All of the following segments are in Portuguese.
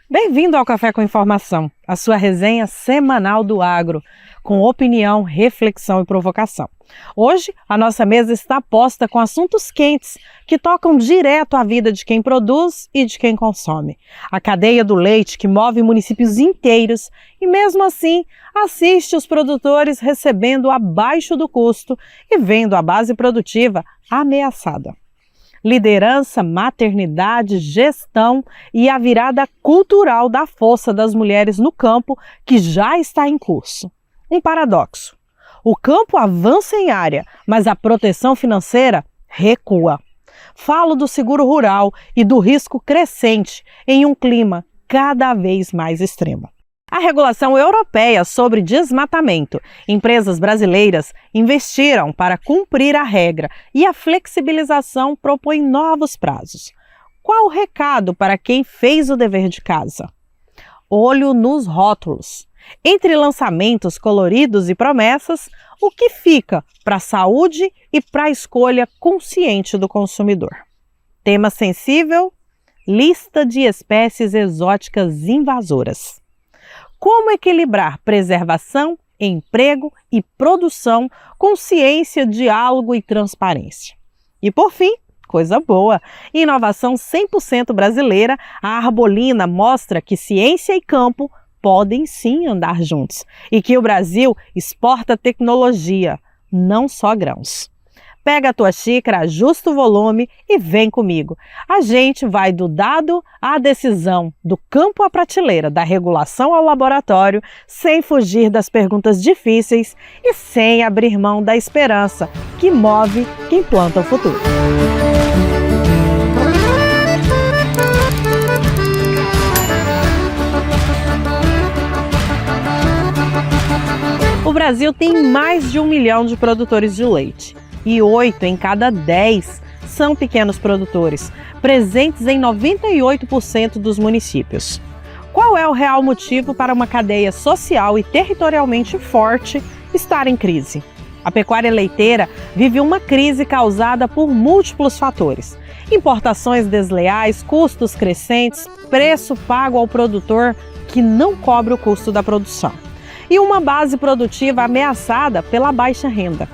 Bem-vindo ao Café com Informação, a sua resenha semanal do agro, com opinião, reflexão e provocação. Hoje, a nossa mesa está posta com assuntos quentes que tocam direto a vida de quem produz e de quem consome. A cadeia do leite que move municípios inteiros e, mesmo assim, assiste os produtores recebendo abaixo do custo e vendo a base produtiva ameaçada. Liderança, maternidade, gestão e a virada cultural da força das mulheres no campo que já está em curso. Um paradoxo. O campo avança em área, mas a proteção financeira recua. Falo do seguro rural e do risco crescente em um clima cada vez mais extremo. A regulação europeia sobre desmatamento. Empresas brasileiras investiram para cumprir a regra e a flexibilização propõe novos prazos. Qual o recado para quem fez o dever de casa? Olho nos rótulos. Entre lançamentos coloridos e promessas, o que fica para a saúde e para a escolha consciente do consumidor? Tema sensível: lista de espécies exóticas invasoras. Como equilibrar preservação, emprego e produção com ciência, diálogo e transparência? E por fim, coisa boa, inovação 100% brasileira, a Arbolina mostra que ciência e campo podem sim andar juntos e que o Brasil exporta tecnologia, não só grãos. Pega a tua xícara, ajusta o volume e vem comigo. A gente vai do dado à decisão, do campo à prateleira, da regulação ao laboratório, sem fugir das perguntas difíceis e sem abrir mão da esperança que move quem planta o futuro. O Brasil tem mais de 1 milhão de produtores de leite. E 8 em cada 10 são pequenos produtores, presentes em 98% dos municípios. Qual é o real motivo para uma cadeia social e territorialmente forte estar em crise? A pecuária leiteira vive uma crise causada por múltiplos fatores: importações desleais, custos crescentes, preço pago ao produtor que não cobre o custo da produção e uma base produtiva ameaçada pela baixa renda.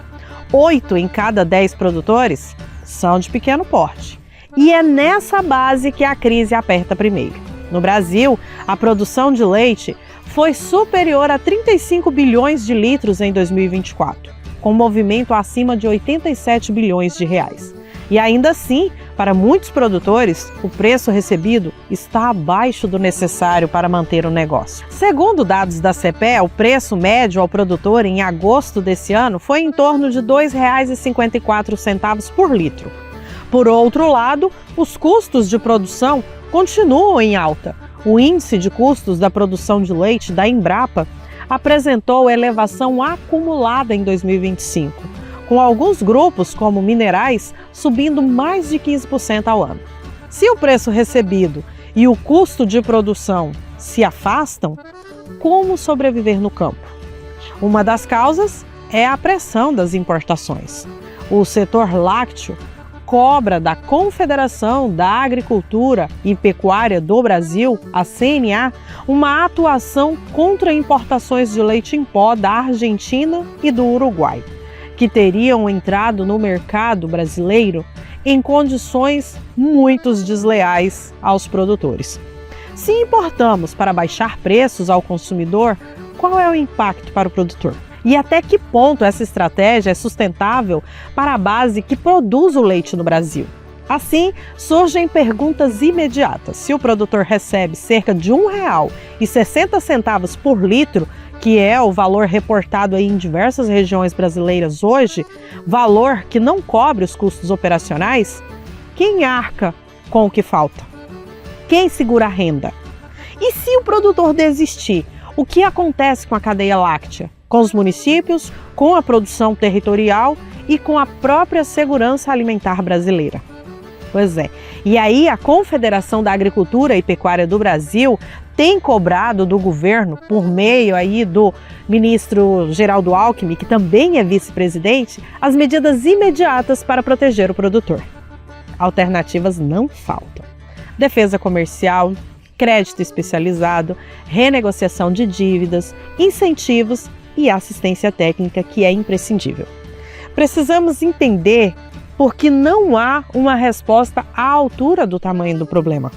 8 em cada 10 produtores são de pequeno porte. E é nessa base que a crise aperta primeiro. No Brasil, a produção de leite foi superior a 35 bilhões de litros em 2024, com movimento acima de 87 bilhões de reais. E ainda assim, para muitos produtores, o preço recebido está abaixo do necessário para manter o negócio. Segundo dados da CEPE, o preço médio ao produtor em agosto desse ano foi em torno de R$ 2,54 por litro. Por outro lado, os custos de produção continuam em alta. O índice de custos da produção de leite da Embrapa apresentou elevação acumulada em 2025. Com alguns grupos, como minerais, subindo mais de 15% ao ano. Se o preço recebido e o custo de produção se afastam, como sobreviver no campo? Uma das causas é a pressão das importações. O setor lácteo cobra da Confederação da Agricultura e Pecuária do Brasil, a CNA, uma atuação contra importações de leite em pó da Argentina e do Uruguai, que teriam entrado no mercado brasileiro em condições muito desleais aos produtores. Se importamos para baixar preços ao consumidor, qual é o impacto para o produtor? E até que ponto essa estratégia é sustentável para a base que produz o leite no Brasil? Assim, surgem perguntas imediatas. Se o produtor recebe cerca de R$ 1,60 por litro, que é o valor reportado aí em diversas regiões brasileiras hoje, valor que não cobre os custos operacionais, quem arca com o que falta? Quem segura a renda? E se o produtor desistir, o que acontece com a cadeia láctea? Com os municípios, com a produção territorial e com a própria segurança alimentar brasileira? Pois é. E aí a Confederação da Agricultura e Pecuária do Brasil tem cobrado do governo, por meio aí do ministro Geraldo Alckmin, que também é vice-presidente, as medidas imediatas para proteger o produtor. Alternativas não faltam. Defesa comercial, crédito especializado, renegociação de dívidas, incentivos e assistência técnica, que é imprescindível. Precisamos entender por que não há uma resposta à altura do tamanho do problema.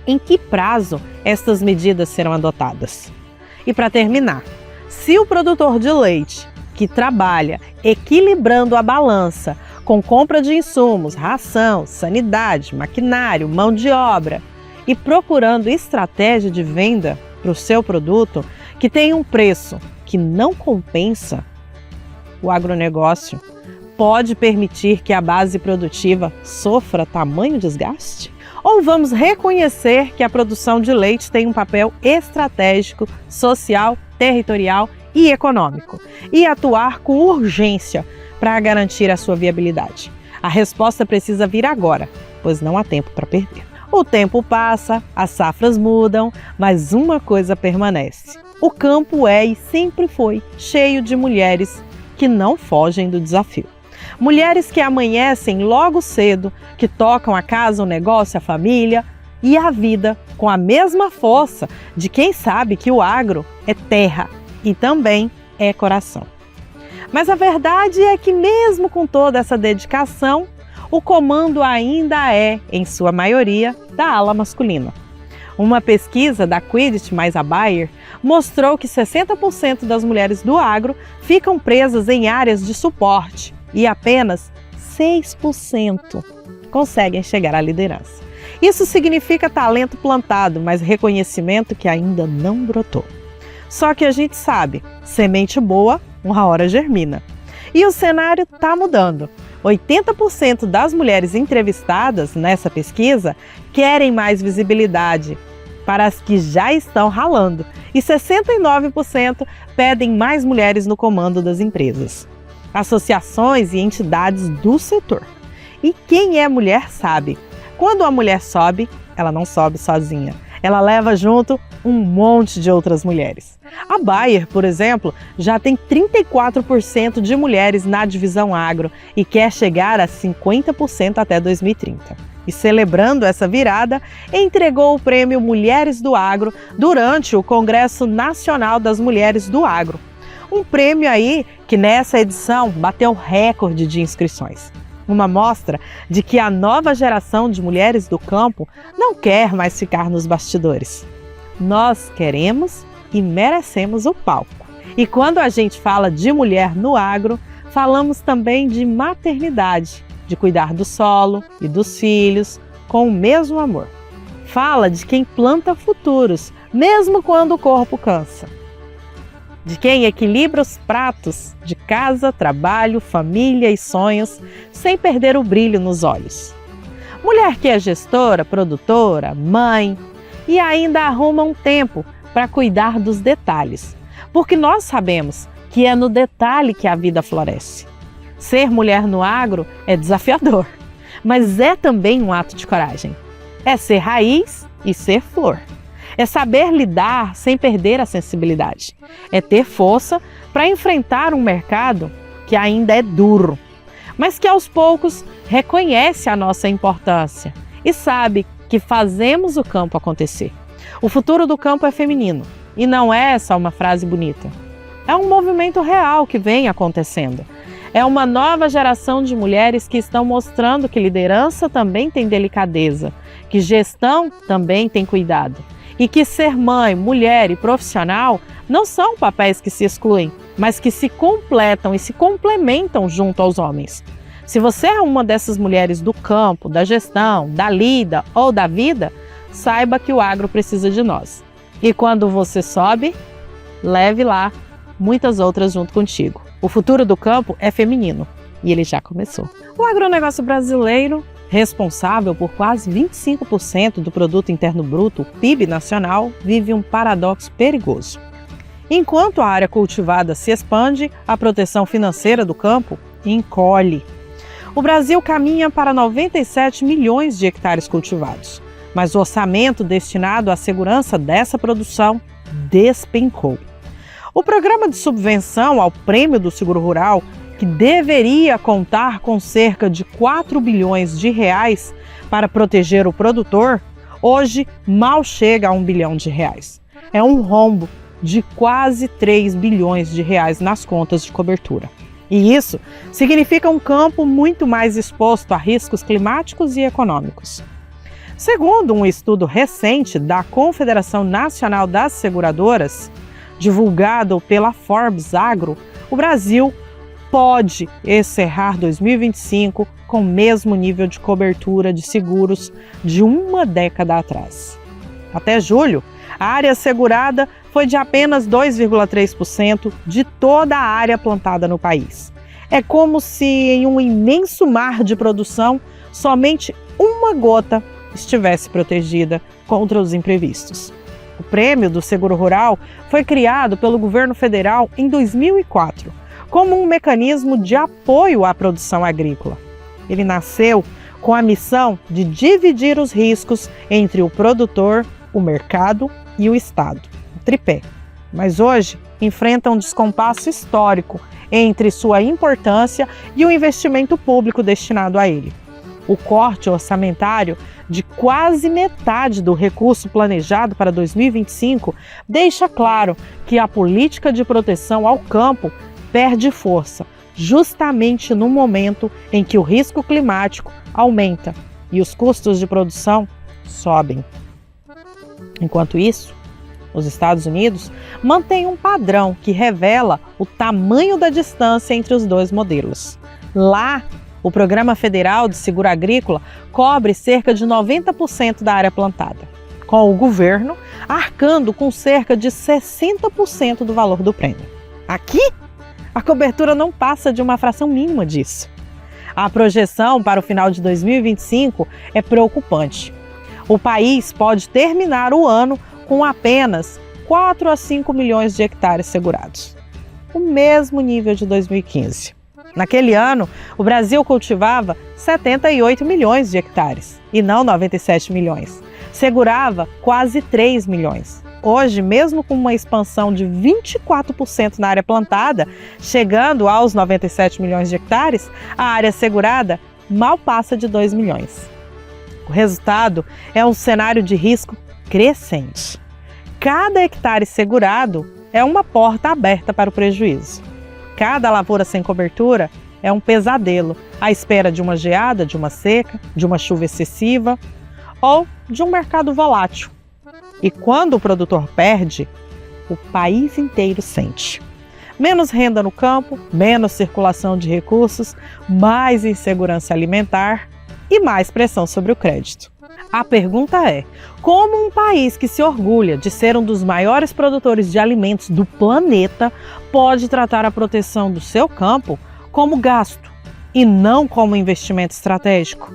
Em que prazo estas medidas serão adotadas? E para terminar, se o produtor de leite, que trabalha equilibrando a balança com compra de insumos, ração, sanidade, maquinário, mão de obra e procurando estratégia de venda para o seu produto que tem um preço que não compensa, o agronegócio pode permitir que a base produtiva sofra tamanho desgaste? Ou vamos reconhecer que a produção de leite tem um papel estratégico, social, territorial e econômico e atuar com urgência para garantir a sua viabilidade? A resposta precisa vir agora, pois não há tempo para perder. O tempo passa, as safras mudam, mas uma coisa permanece. O campo é e sempre foi cheio de mulheres que não fogem do desafio. Mulheres que amanhecem logo cedo, que tocam a casa, o negócio, a família e a vida com a mesma força de quem sabe que o agro é terra e também é coração. Mas a verdade é que mesmo com toda essa dedicação, o comando ainda é, em sua maioria, da ala masculina. Uma pesquisa da Quidit mais a Bayer mostrou que 60% das mulheres do agro ficam presas em áreas de suporte e apenas 6% conseguem chegar à liderança. Isso significa talento plantado, mas reconhecimento que ainda não brotou. Só que a gente sabe, semente boa, uma hora germina. E o cenário está mudando. 80% das mulheres entrevistadas nessa pesquisa querem mais visibilidade para as que já estão ralando e 69% pedem mais mulheres no comando das empresas, associações e entidades do setor. E quem é mulher sabe, quando a mulher sobe, ela não sobe sozinha, ela leva junto um monte de outras mulheres. A Bayer, por exemplo, já tem 34% de mulheres na divisão agro e quer chegar a 50% até 2030. E celebrando essa virada, entregou o prêmio Mulheres do Agro durante o Congresso Nacional das Mulheres do Agro. Um prêmio aí que nessa edição bateu recorde de inscrições. Uma mostra de que a nova geração de mulheres do campo não quer mais ficar nos bastidores. Nós queremos e merecemos o palco. E quando a gente fala de mulher no agro, falamos também de maternidade, de cuidar do solo e dos filhos com o mesmo amor. Fala de quem planta futuros, mesmo quando o corpo cansa. De quem equilibra os pratos de casa, trabalho, família e sonhos, sem perder o brilho nos olhos. Mulher que é gestora, produtora, mãe e ainda arruma um tempo para cuidar dos detalhes, porque nós sabemos que é no detalhe que a vida floresce. Ser mulher no agro é desafiador, mas é também um ato de coragem. É ser raiz e ser flor. É saber lidar sem perder a sensibilidade. É ter força para enfrentar um mercado que ainda é duro, mas que aos poucos reconhece a nossa importância e sabe que fazemos o campo acontecer. O futuro do campo é feminino e não é só uma frase bonita. É um movimento real que vem acontecendo. É uma nova geração de mulheres que estão mostrando que liderança também tem delicadeza, que gestão também tem cuidado e que ser mãe, mulher e profissional não são papéis que se excluem, mas que se completam e se complementam junto aos homens. Se você é uma dessas mulheres do campo, da gestão, da lida ou da vida, saiba que o agro precisa de nós. E quando você sobe, leve lá muitas outras junto contigo. O futuro do campo é feminino e ele já começou. O agronegócio brasileiro, responsável por quase 25% do produto interno bruto, PIB nacional, vive um paradoxo perigoso. Enquanto a área cultivada se expande, a proteção financeira do campo encolhe. O Brasil caminha para 97 milhões de hectares cultivados, mas o orçamento destinado à segurança dessa produção despencou. O programa de subvenção ao Prêmio do Seguro Rural, que deveria contar com cerca de 4 bilhões de reais para proteger o produtor, hoje mal chega a R$ 1 bilhão. É um rombo de quase 3 bilhões de reais nas contas de cobertura. E isso significa um campo muito mais exposto a riscos climáticos e econômicos. Segundo um estudo recente da Confederação Nacional das Seguradoras, divulgado pela Forbes Agro, o Brasil pode encerrar 2025 com o mesmo nível de cobertura de seguros de uma década atrás. Até julho, a área segurada foi de apenas 2,3% de toda a área plantada no país. É como se em um imenso mar de produção, somente uma gota estivesse protegida contra os imprevistos. O Prêmio do Seguro Rural foi criado pelo governo federal em 2004, como um mecanismo de apoio à produção agrícola. Ele nasceu com a missão de dividir os riscos entre o produtor, o mercado e o Estado, o tripé. Mas hoje enfrenta um descompasso histórico entre sua importância e o investimento público destinado a ele. O corte orçamentário de quase metade do recurso planejado para 2025 deixa claro que a política de proteção ao campo perde força, justamente no momento em que o risco climático aumenta e os custos de produção sobem. Enquanto isso, os Estados Unidos mantêm um padrão que revela o tamanho da distância entre os dois modelos. Lá, o Programa Federal de Seguro Agrícola cobre cerca de 90% da área plantada, com o governo arcando com cerca de 60% do valor do prêmio. Aqui, a cobertura não passa de uma fração mínima disso. A projeção para o final de 2025 é preocupante. O país pode terminar o ano com apenas 4 a 5 milhões de hectares segurados, o mesmo nível de 2015. Naquele ano, o Brasil cultivava 78 milhões de hectares e não 97 milhões. Segurava quase 3 milhões. Hoje, mesmo com uma expansão de 24% na área plantada, chegando aos 97 milhões de hectares, a área segurada mal passa de 2 milhões. O resultado é um cenário de risco crescente. Cada hectare segurado é uma porta aberta para o prejuízo. Cada lavoura sem cobertura é um pesadelo, à espera de uma geada, de uma seca, de uma chuva excessiva ou de um mercado volátil. E quando o produtor perde, o país inteiro sente. Menos renda no campo, menos circulação de recursos, mais insegurança alimentar e mais pressão sobre o crédito. A pergunta é: como um país que se orgulha de ser um dos maiores produtores de alimentos do planeta pode tratar a proteção do seu campo como gasto e não como investimento estratégico?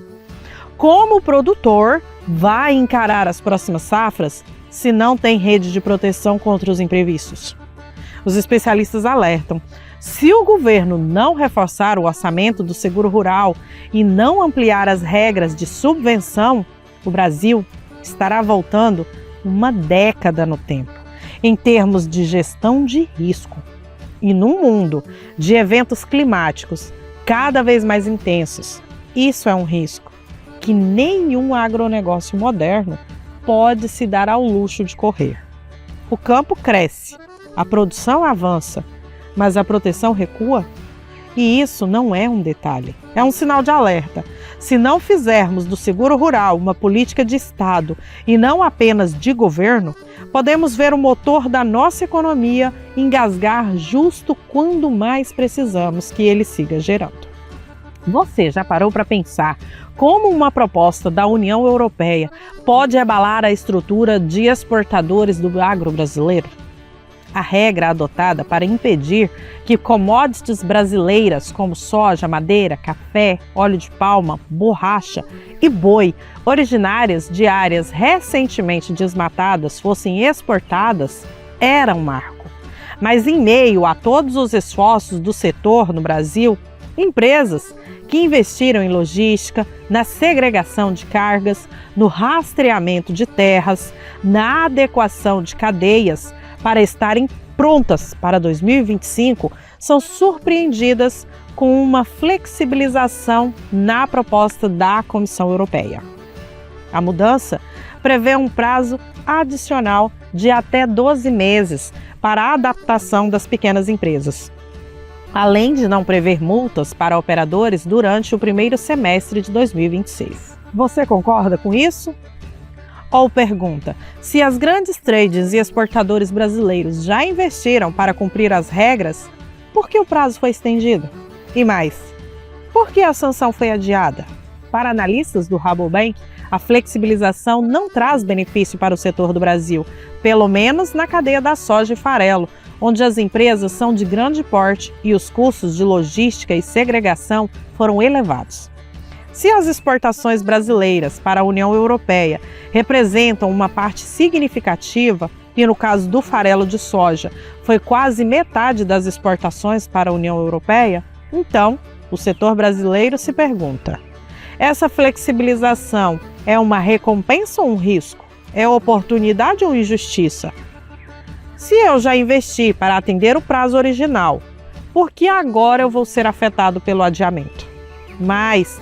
Como o produtor vai encarar as próximas safras se não tem rede de proteção contra os imprevistos? Os especialistas alertam: se o governo não reforçar o orçamento do seguro rural e não ampliar as regras de subvenção, o Brasil estará voltando uma década no tempo, em termos de gestão de risco. E num mundo de eventos climáticos cada vez mais intensos, isso é um risco que nenhum agronegócio moderno pode se dar ao luxo de correr. O campo cresce, a produção avança, mas a proteção recua? E isso não é um detalhe, é um sinal de alerta. Se não fizermos do seguro rural uma política de Estado e não apenas de governo, podemos ver o motor da nossa economia engasgar justo quando mais precisamos que ele siga gerando. Você já parou para pensar como uma proposta da União Europeia pode abalar a estrutura de exportadores do agro brasileiro? A regra adotada para impedir que commodities brasileiras como soja, madeira, café, óleo de palma, borracha e boi, originárias de áreas recentemente desmatadas, fossem exportadas, era um marco. Mas em meio a todos os esforços do setor no Brasil, empresas que investiram em logística, na segregação de cargas, no rastreamento de terras, na adequação de cadeias, para estarem prontas para 2025, são surpreendidas com uma flexibilização na proposta da Comissão Europeia. A mudança prevê um prazo adicional de até 12 meses para a adaptação das pequenas empresas, além de não prever multas para operadores durante o primeiro semestre de 2026. Você concorda com isso? Ou pergunta, se as grandes trades e exportadores brasileiros já investiram para cumprir as regras, por que o prazo foi estendido? E mais, por que a sanção foi adiada? Para analistas do Rabobank, a flexibilização não traz benefício para o setor do Brasil, pelo menos na cadeia da soja e farelo, onde as empresas são de grande porte e os custos de logística e segregação foram elevados. Se as exportações brasileiras para a União Europeia representam uma parte significativa, e no caso do farelo de soja foi quase metade das exportações para a União Europeia, então o setor brasileiro se pergunta: essa flexibilização é uma recompensa ou um risco? É oportunidade ou injustiça? Se eu já investi para atender o prazo original, por que agora eu vou ser afetado pelo adiamento? Mas,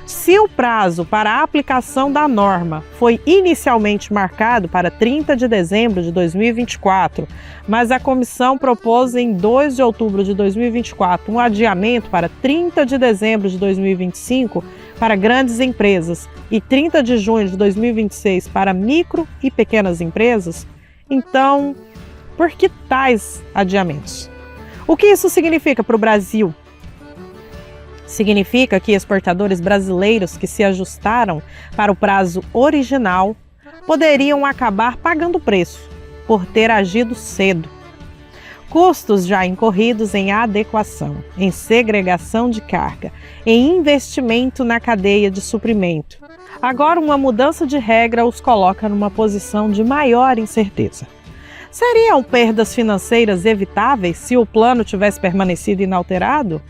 se o prazo para a aplicação da norma foi inicialmente marcado para 30 de dezembro de 2024, mas a comissão propôs em 2 de outubro de 2024 um adiamento para 30 de dezembro de 2025 para grandes empresas e 30 de junho de 2026 para micro e pequenas empresas, então, por que tais adiamentos? O que isso significa para o Brasil? Significa que exportadores brasileiros que se ajustaram para o prazo original poderiam acabar pagando preço por ter agido cedo. Custos já incorridos em adequação, em segregação de carga, em investimento na cadeia de suprimento. Agora, uma mudança de regra os coloca numa posição de maior incerteza. Seriam perdas financeiras evitáveis se o plano tivesse permanecido inalterado?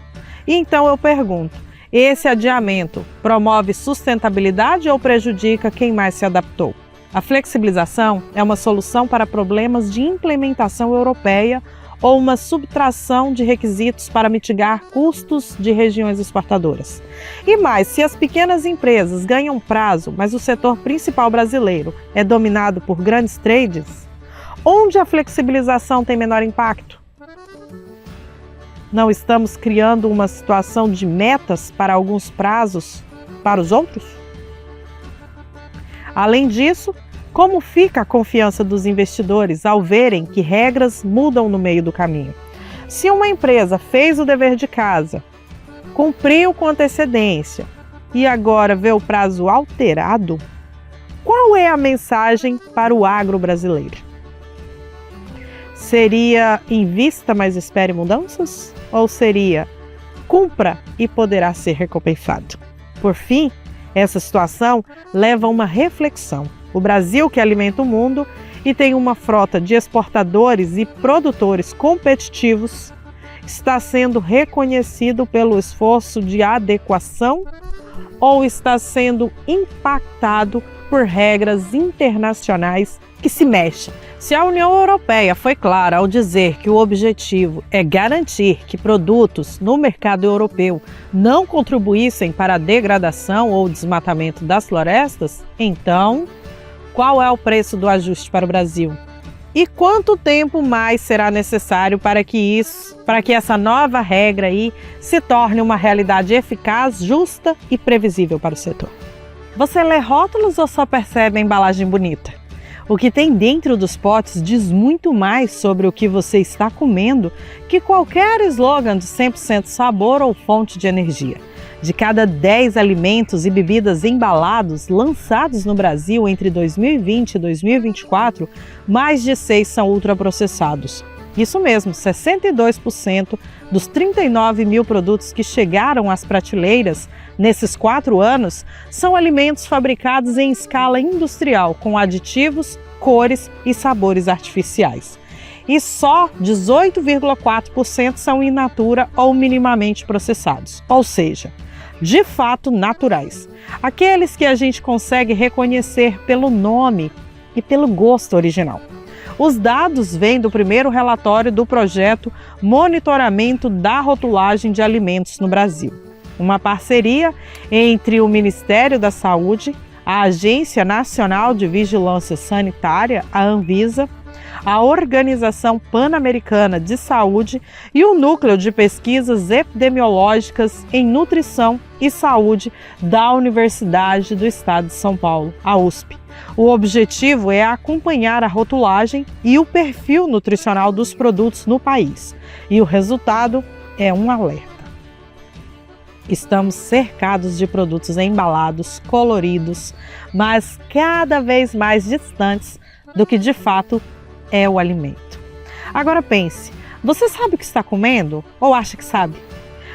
E então eu pergunto, esse adiamento promove sustentabilidade ou prejudica quem mais se adaptou? A flexibilização é uma solução para problemas de implementação europeia ou uma subtração de requisitos para mitigar custos de regiões exportadoras. E mais, se as pequenas empresas ganham prazo, mas o setor principal brasileiro é dominado por grandes trades, onde a flexibilização tem menor impacto? Não estamos criando uma situação de metas para alguns prazos para os outros? Além disso, como fica a confiança dos investidores ao verem que regras mudam no meio do caminho? Se uma empresa fez o dever de casa, cumpriu com antecedência e agora vê o prazo alterado, qual é a mensagem para o agro brasileiro? Seria invista, mas espere mudanças? Ou seria cumpra e poderá ser recompensado? Por fim, essa situação leva a uma reflexão. O Brasil, que alimenta o mundo e tem uma frota de exportadores e produtores competitivos, está sendo reconhecido pelo esforço de adequação ou está sendo impactado por regras internacionais que se mexem? Se a União Europeia foi clara ao dizer que o objetivo é garantir que produtos no mercado europeu não contribuíssem para a degradação ou desmatamento das florestas, então, qual é o preço do ajuste para o Brasil? E quanto tempo mais será necessário para que essa nova regra aí se torne uma realidade eficaz, justa e previsível para o setor? Você lê rótulos ou só percebe a embalagem bonita? O que tem dentro dos potes diz muito mais sobre o que você está comendo que qualquer slogan de 100% sabor ou fonte de energia. De cada 10 alimentos e bebidas embalados lançados no Brasil entre 2020 e 2024, mais de 6 são ultraprocessados. Isso mesmo, 62% dos 39 mil produtos que chegaram às prateleiras nesses 4 anos são alimentos fabricados em escala industrial, com aditivos, cores e sabores artificiais. E só 18,4% são in natura ou minimamente processados, ou seja, de fato naturais. Aqueles que a gente consegue reconhecer pelo nome e pelo gosto original. Os dados vêm do primeiro relatório do projeto Monitoramento da Rotulagem de Alimentos no Brasil, uma parceria entre o Ministério da Saúde, a Agência Nacional de Vigilância Sanitária, a Anvisa, a Organização Pan-Americana de Saúde e o Núcleo de Pesquisas Epidemiológicas em Nutrição e Saúde da Universidade do Estado de São Paulo, a USP. O objetivo é acompanhar a rotulagem e o perfil nutricional dos produtos no país. E o resultado é um alerta. Estamos cercados de produtos embalados, coloridos, mas cada vez mais distantes do que de fato é o alimento. Agora pense, você sabe o que está comendo ou acha que sabe?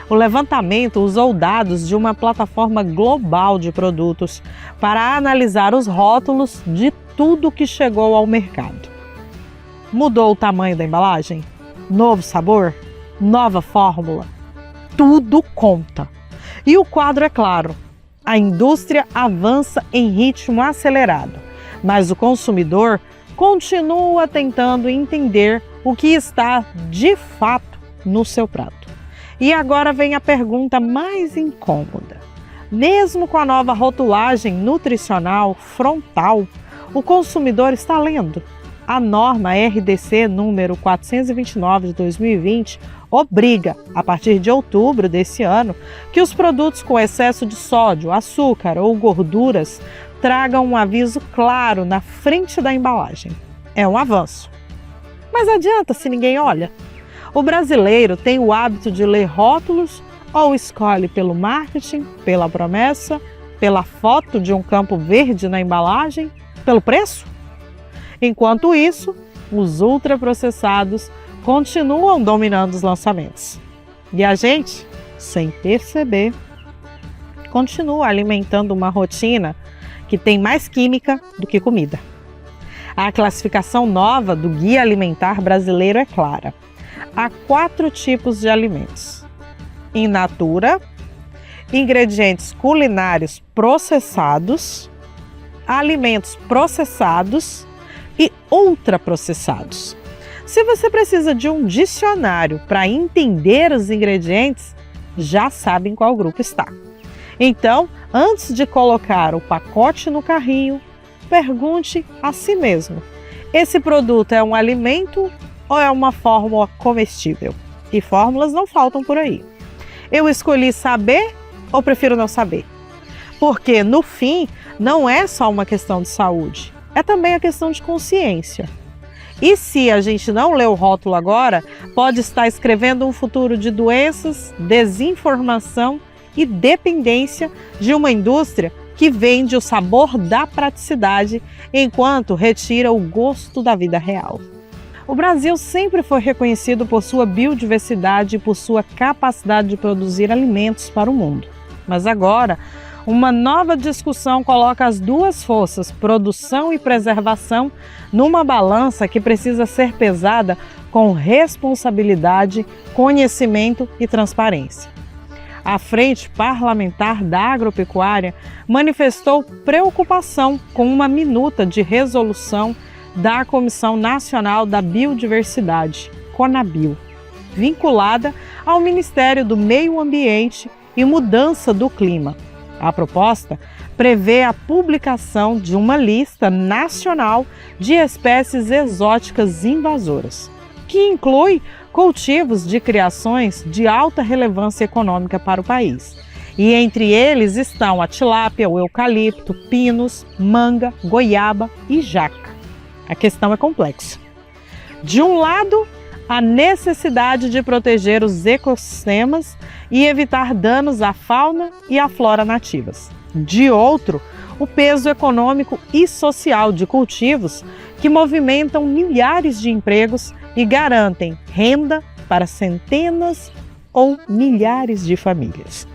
O levantamento usou dados de uma plataforma global de produtos para analisar os rótulos de tudo que chegou ao mercado. Mudou o tamanho da embalagem? Novo sabor? Nova fórmula? Tudo conta. E o quadro é claro: a indústria avança em ritmo acelerado, mas o consumidor continua tentando entender o que está de fato no seu prato. E agora vem a pergunta mais incômoda. Mesmo com a nova rotulagem nutricional frontal, o consumidor está lendo. A norma RDC número 429 de 2020 obriga, a partir de outubro desse ano, que os produtos com excesso de sódio, açúcar ou gorduras tragam um aviso claro na frente da embalagem. É um avanço. Mas adianta se ninguém olha? O brasileiro tem o hábito de ler rótulos ou escolhe pelo marketing, pela promessa, pela foto de um campo verde na embalagem, pelo preço? Enquanto isso, os ultraprocessados continuam dominando os lançamentos. E a gente, sem perceber, continua alimentando uma rotina que tem mais química do que comida. A classificação nova do Guia Alimentar Brasileiro é clara. Há 4 tipos de alimentos: in natura, ingredientes culinários processados, alimentos processados e ultraprocessados. Se você precisa de um dicionário para entender os ingredientes, já sabe em qual grupo está. Então, antes de colocar o pacote no carrinho, pergunte a si mesmo: esse produto é um alimento ou é uma fórmula comestível? E fórmulas não faltam por aí. Eu escolhi saber ou prefiro não saber? Porque, no fim, não é só uma questão de saúde, é também a questão de consciência. E se a gente não lê o rótulo agora, pode estar escrevendo um futuro de doenças, desinformação e dependência de uma indústria que vende o sabor da praticidade enquanto retira o gosto da vida real. O Brasil sempre foi reconhecido por sua biodiversidade e por sua capacidade de produzir alimentos para o mundo. Mas agora, uma nova discussão coloca as duas forças, produção e preservação, numa balança que precisa ser pesada com responsabilidade, conhecimento e transparência. A Frente Parlamentar da Agropecuária manifestou preocupação com uma minuta de resolução da Comissão Nacional da Biodiversidade, CONABIO, vinculada ao Ministério do Meio Ambiente e Mudança do Clima. A proposta prevê a publicação de uma lista nacional de espécies exóticas invasoras, que inclui cultivos de criações de alta relevância econômica para o país. E entre eles estão a tilápia, o eucalipto, pinos, manga, goiaba e jaca. A questão é complexa. De um lado, a necessidade de proteger os ecossistemas e evitar danos à fauna e à flora nativas. De outro, o peso econômico e social de cultivos que movimentam milhares de empregos e garantem renda para centenas ou milhares de famílias.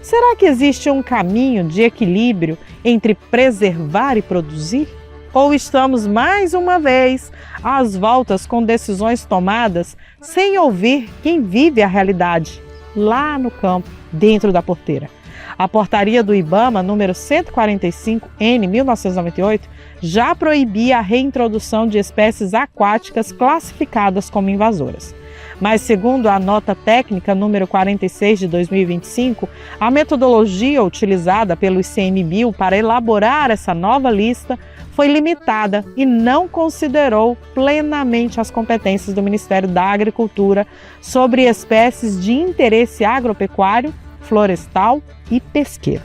Será que existe um caminho de equilíbrio entre preservar e produzir? Ou estamos mais uma vez às voltas com decisões tomadas sem ouvir quem vive a realidade lá no campo, dentro da porteira? A portaria do IBAMA, número 145/1998, já proibia a reintrodução de espécies aquáticas classificadas como invasoras. Mas, segundo a nota técnica número 46 de 2025, a metodologia utilizada pelo ICMBio para elaborar essa nova lista foi limitada e não considerou plenamente as competências do Ministério da Agricultura sobre espécies de interesse agropecuário, florestal e pesqueiro.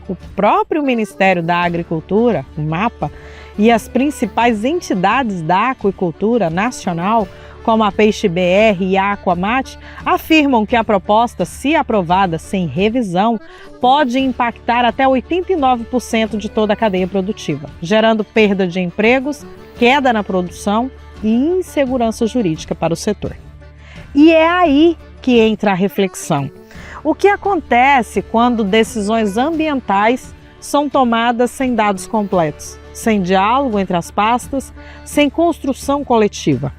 O próprio Ministério da Agricultura, o MAPA, e as principais entidades da aquicultura nacional, como a Peixe-BR e a Aquamate, afirmam que a proposta, se aprovada sem revisão, pode impactar até 89% de toda a cadeia produtiva, gerando perda de empregos, queda na produção e insegurança jurídica para o setor. E é aí que entra a reflexão. O que acontece quando decisões ambientais são tomadas sem dados completos, sem diálogo entre as pastas, sem construção coletiva?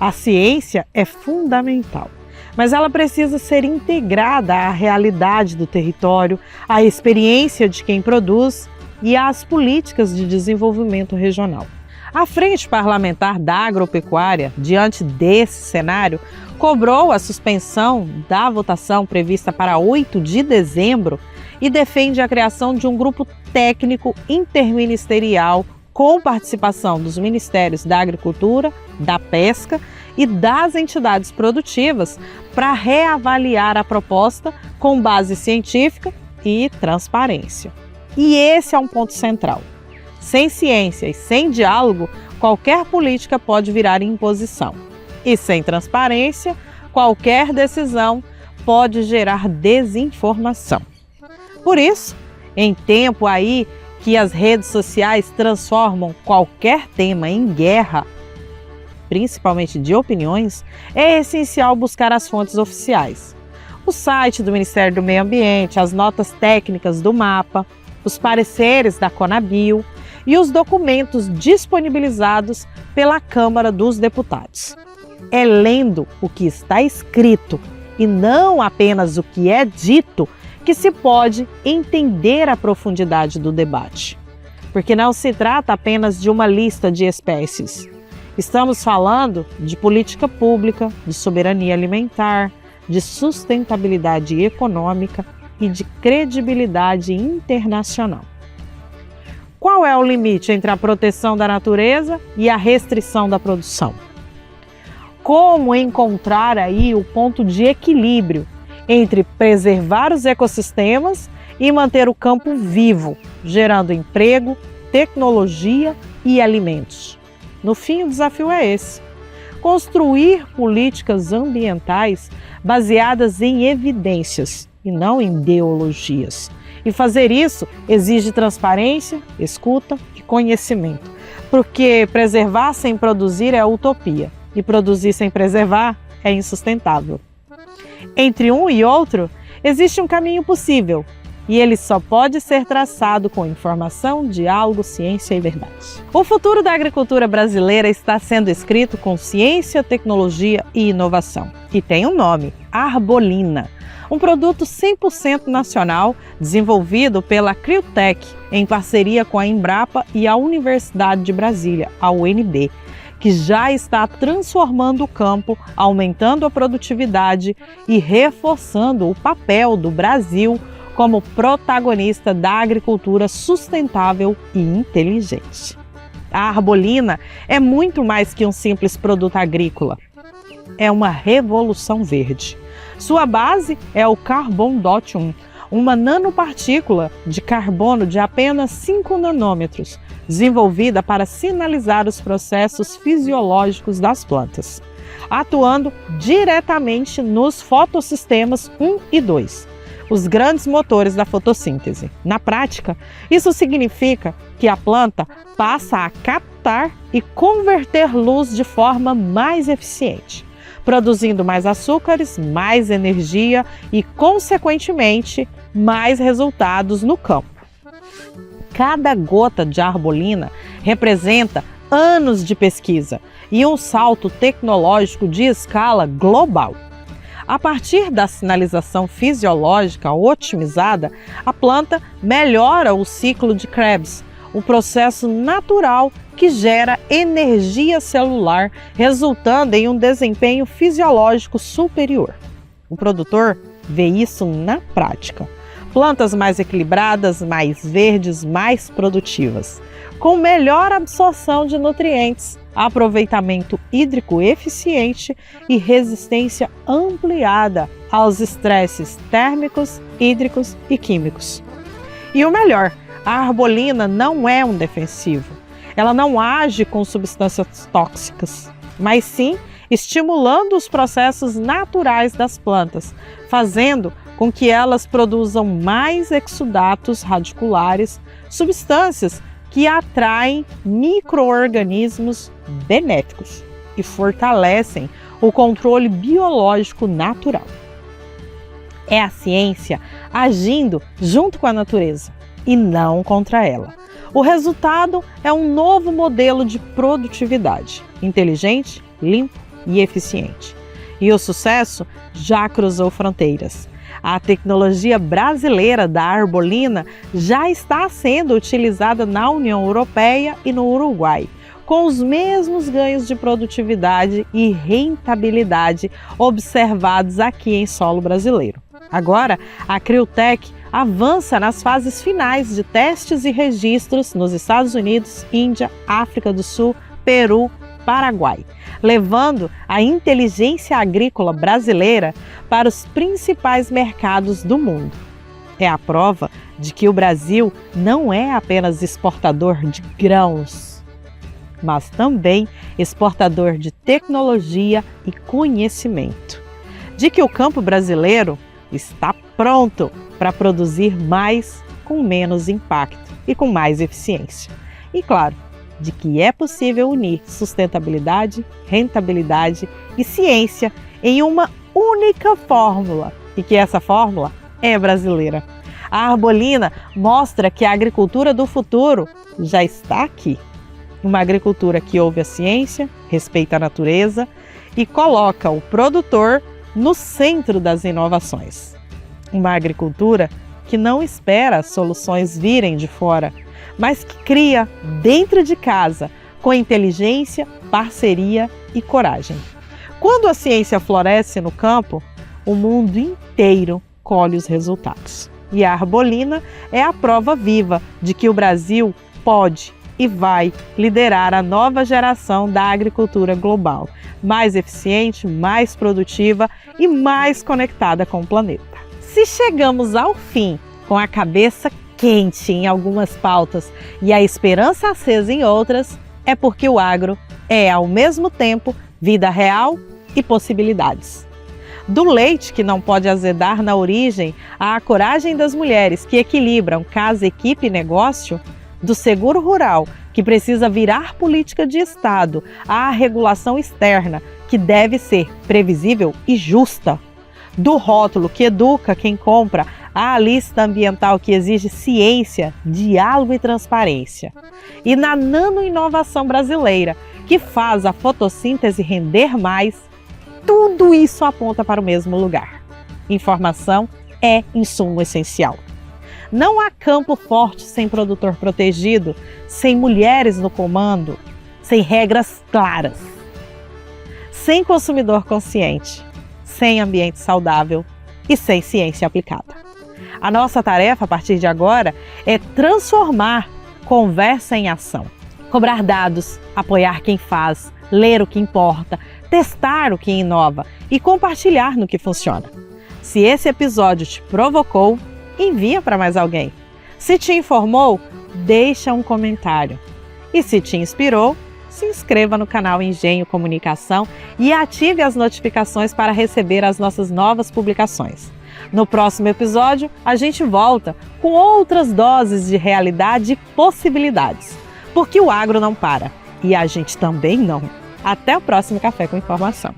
A ciência é fundamental, mas ela precisa ser integrada à realidade do território, à experiência de quem produz e às políticas de desenvolvimento regional. A Frente Parlamentar da Agropecuária, diante desse cenário, cobrou a suspensão da votação prevista para 8 de dezembro e defende a criação de um grupo técnico interministerial com participação dos Ministérios da Agricultura, da Pesca e das entidades produtivas para reavaliar a proposta com base científica e transparência. E esse é um ponto central. Sem ciência e sem diálogo, qualquer política pode virar imposição. E sem transparência, qualquer decisão pode gerar desinformação. Por isso, em tempo aí que as redes sociais transformam qualquer tema em guerra, principalmente de opiniões, é essencial buscar as fontes oficiais. O site do Ministério do Meio Ambiente, as notas técnicas do MAPA, os pareceres da Conabio e os documentos disponibilizados pela Câmara dos Deputados. É lendo o que está escrito e não apenas o que é dito que se pode entender a profundidade do debate. Porque não se trata apenas de uma lista de espécies. Estamos falando de política pública, de soberania alimentar, de sustentabilidade econômica e de credibilidade internacional. Qual é o limite entre a proteção da natureza e a restrição da produção? Como encontrar aí o ponto de equilíbrio entre preservar os ecossistemas e manter o campo vivo, gerando emprego, tecnologia e alimentos? No fim, o desafio é esse: construir políticas ambientais baseadas em evidências e não em ideologias. E fazer isso exige transparência, escuta e conhecimento, porque preservar sem produzir é utopia e produzir sem preservar é insustentável. Entre um e outro, existe um caminho possível e ele só pode ser traçado com informação, diálogo, ciência e verdade. O futuro da agricultura brasileira está sendo escrito com ciência, tecnologia e inovação. E tem um nome: Arbolina. Um produto 100% nacional desenvolvido pela Criotech em parceria com a Embrapa e a Universidade de Brasília, a UNB, que já está transformando o campo, aumentando a produtividade e reforçando o papel do Brasil como protagonista da agricultura sustentável e inteligente. A Arbolina é muito mais que um simples produto agrícola. É uma revolução verde. Sua base é o Carbon Dot 1, uma nanopartícula de carbono de apenas 5 nanômetros, desenvolvida para sinalizar os processos fisiológicos das plantas, atuando diretamente nos fotossistemas 1 e 2, os grandes motores da fotossíntese. Na prática, isso significa que a planta passa a captar e converter luz de forma mais eficiente, produzindo mais açúcares, mais energia e, consequentemente, mais resultados no campo. Cada gota de arbolina representa anos de pesquisa e um salto tecnológico de escala global. A partir da sinalização fisiológica otimizada, a planta melhora o ciclo de Krebs, o processo natural que gera energia celular, resultando em um desempenho fisiológico superior. O produtor vê isso na prática. Plantas mais equilibradas, mais verdes, mais produtivas, com melhor absorção de nutrientes, aproveitamento hídrico eficiente e resistência ampliada aos estresses térmicos, hídricos e químicos. E o melhor, a arbolina não é um defensivo. Ela não age com substâncias tóxicas, mas sim estimulando os processos naturais das plantas, fazendo com que elas produzam mais exudatos radiculares, substâncias que atraem micro-organismos benéficos e fortalecem o controle biológico natural. É a ciência agindo junto com a natureza e não contra ela. O resultado é um novo modelo de produtividade, inteligente, limpo e eficiente. E o sucesso já cruzou fronteiras. A tecnologia brasileira da arbolina já está sendo utilizada na União Europeia e no Uruguai, com os mesmos ganhos de produtividade e rentabilidade observados aqui em solo brasileiro. Agora, a Criotech avança nas fases finais de testes e registros nos Estados Unidos, Índia, África do Sul, Peru, Paraguai, levando a inteligência agrícola brasileira para os principais mercados do mundo. É a prova de que o Brasil não é apenas exportador de grãos, mas também exportador de tecnologia e conhecimento. De que o campo brasileiro está pronto para produzir mais com menos impacto e com mais eficiência. E claro, de que é possível unir sustentabilidade, rentabilidade e ciência em uma única fórmula e que essa fórmula é brasileira. A arbolina mostra que a agricultura do futuro já está aqui. Uma agricultura que ouve a ciência, respeita a natureza e coloca o produtor no centro das inovações. Uma agricultura que não espera soluções virem de fora, mas que cria dentro de casa, com inteligência, parceria e coragem. Quando a ciência floresce no campo, o mundo inteiro colhe os resultados. E a arbolina é a prova viva de que o Brasil pode e vai liderar a nova geração da agricultura global, mais eficiente, mais produtiva e mais conectada com o planeta. Se chegamos ao fim com a cabeça quente em algumas pautas e a esperança acesa em outras, é porque o agro é, ao mesmo tempo, vida real e possibilidades. Do leite que não pode azedar na origem, à coragem das mulheres que equilibram casa, equipe e negócio, do seguro rural, que precisa virar política de Estado, à regulação externa, que deve ser previsível e justa, do rótulo que educa quem compra, à lista ambiental que exige ciência, diálogo e transparência, e na nano-inovação brasileira, que faz a fotossíntese render mais, tudo isso aponta para o mesmo lugar. Informação é insumo essencial. Não há campo forte sem produtor protegido, sem mulheres no comando, sem regras claras, sem consumidor consciente, sem ambiente saudável e sem ciência aplicada. A nossa tarefa a partir de agora é transformar conversa em ação, cobrar dados, apoiar quem faz, ler o que importa, testar o que inova e compartilhar no que funciona. Se esse episódio te provocou, envia para mais alguém. Se te informou, deixa um comentário. E se te inspirou, se inscreva no canal Engenho Comunicação e ative as notificações para receber as nossas novas publicações. No próximo episódio, a gente volta com outras doses de realidade e possibilidades. Porque o agro não para. E a gente também não. Até o próximo Café com Informação.